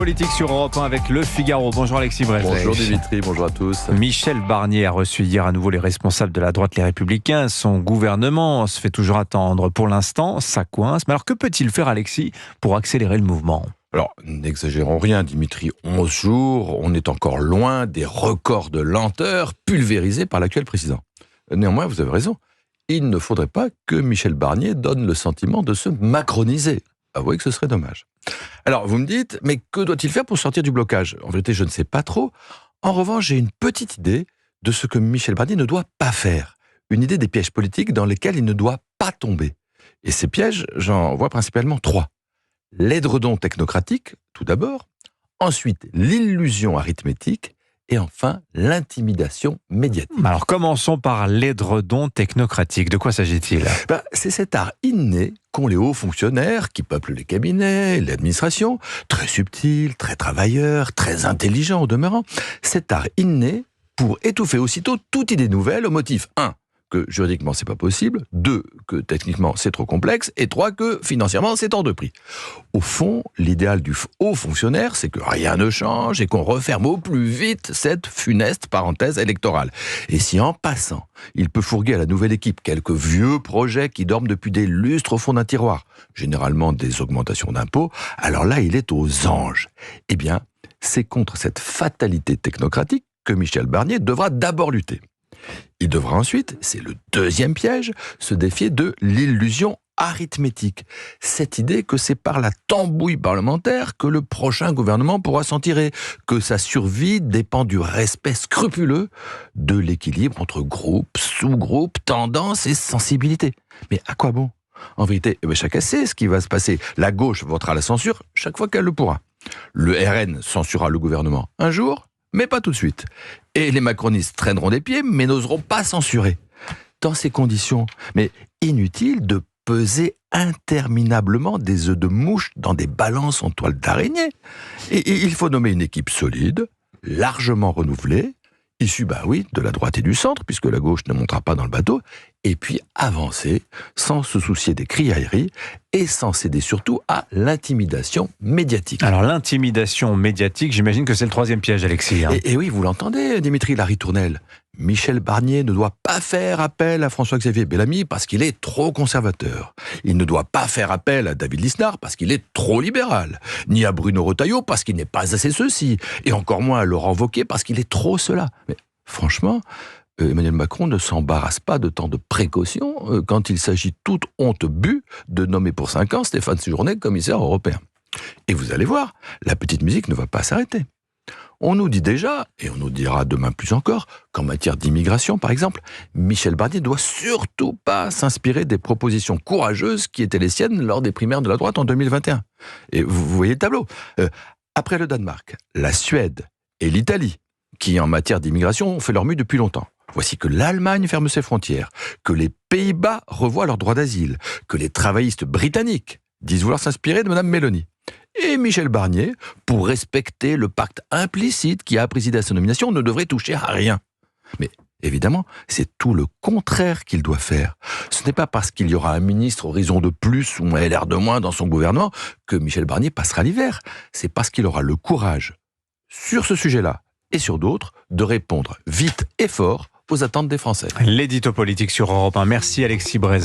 Politique sur Europe 1 avec Le Figaro. Bonjour Alexis Brézé. Bonjour Dimitri, bonjour à tous. Michel Barnier a reçu hier à nouveau les responsables de la droite, les Républicains. Son gouvernement se fait toujours attendre. Pour l'instant, ça coince. Mais alors que peut-il faire Alexis pour accélérer le mouvement ? Alors, n'exagérons rien Dimitri, 11 jours, on est encore loin des records de lenteur pulvérisés par l'actuel président. Néanmoins, vous avez raison, il ne faudrait pas que Michel Barnier donne le sentiment de se macroniser. Avouez que ce serait dommage. Alors, vous me dites, mais que doit-il faire pour sortir du blocage ? En vérité, je ne sais pas trop. En revanche, j'ai une petite idée de ce que Michel Barnier ne doit pas faire. Une idée des pièges politiques dans lesquels il ne doit pas tomber. Et ces pièges, j'en vois principalement 3. L'édredon technocratique, tout d'abord. Ensuite, l'illusion arithmétique. Et enfin, l'intimidation médiatique. Alors, commençons par l'édredon technocratique. De quoi s'agit-il ? C'est cet art inné qu'ont les hauts fonctionnaires qui peuplent les cabinets, l'administration, très subtil, très travailleur, très intelligent au demeurant. Cet art inné pour étouffer aussitôt toute idée nouvelle au motif 1. Que juridiquement c'est pas possible, 2. Que techniquement c'est trop complexe, et 3. Que financièrement c'est hors de prix. Au fond, l'idéal du haut fonctionnaire, c'est que rien ne change et qu'on referme au plus vite cette funeste parenthèse électorale. Et si en passant, il peut fourguer à la nouvelle équipe quelques vieux projets qui dorment depuis des lustres au fond d'un tiroir, généralement des augmentations d'impôts, alors là il est aux anges. Eh bien, c'est contre cette fatalité technocratique que Michel Barnier devra d'abord lutter. Il devra ensuite, c'est le deuxième piège, se défier de l'illusion arithmétique. Cette idée que c'est par la tambouille parlementaire que le prochain gouvernement pourra s'en tirer, que sa survie dépend du respect scrupuleux de l'équilibre entre groupes, sous-groupes, tendances et sensibilités. Mais à quoi bon ? En vérité, chacun sait ce qui va se passer. La gauche votera la censure chaque fois qu'elle le pourra. Le RN censurera le gouvernement un jour, mais pas tout de suite. Et les macronistes traîneront des pieds, mais n'oseront pas censurer. Dans ces conditions, mais inutile de peser interminablement des œufs de mouche dans des balances en toile d'araignée. Et il faut nommer une équipe solide, largement renouvelée, issue, de la droite et du centre, puisque la gauche ne montera pas dans le bateau, et puis avancer, sans se soucier des criailleries, et sans céder surtout à l'intimidation médiatique. Alors l'intimidation médiatique, j'imagine que c'est le troisième piège, Alexis. Et oui, vous l'entendez, Dimitri, la ritournelle. Michel Barnier ne doit pas faire appel à François-Xavier Bellamy parce qu'il est trop conservateur. Il ne doit pas faire appel à David Lisnard parce qu'il est trop libéral. Ni à Bruno Retailleau parce qu'il n'est pas assez ceci. Et encore moins à Laurent Wauquiez parce qu'il est trop cela. Mais franchement, Emmanuel Macron ne s'embarrasse pas de tant de précautions quand il s'agit toute honte bue de nommer pour 5 ans Stéphane Séjourné commissaire européen. Et vous allez voir, la petite musique ne va pas s'arrêter. On nous dit déjà, et on nous dira demain plus encore, qu'en matière d'immigration, par exemple, Michel Barnier ne doit surtout pas s'inspirer des propositions courageuses qui étaient les siennes lors des primaires de la droite en 2021. Et vous voyez le tableau. Après le Danemark, la Suède et l'Italie, qui en matière d'immigration ont fait leur mue depuis longtemps. Voici que l'Allemagne ferme ses frontières, que les Pays-Bas revoient leur droit d'asile, que les travaillistes britanniques disent vouloir s'inspirer de Mme Meloni. Et Michel Barnier, pour respecter le pacte implicite qui a présidé à sa nomination, ne devrait toucher à rien. Mais évidemment, c'est tout le contraire qu'il doit faire. Ce n'est pas parce qu'il y aura un ministre Horizon de plus ou un LR de moins dans son gouvernement que Michel Barnier passera l'hiver. C'est parce qu'il aura le courage, sur ce sujet-là et sur d'autres, de répondre vite et fort aux attentes des Français. L'édito politique sur Europe 1. Merci Alexis Brézé.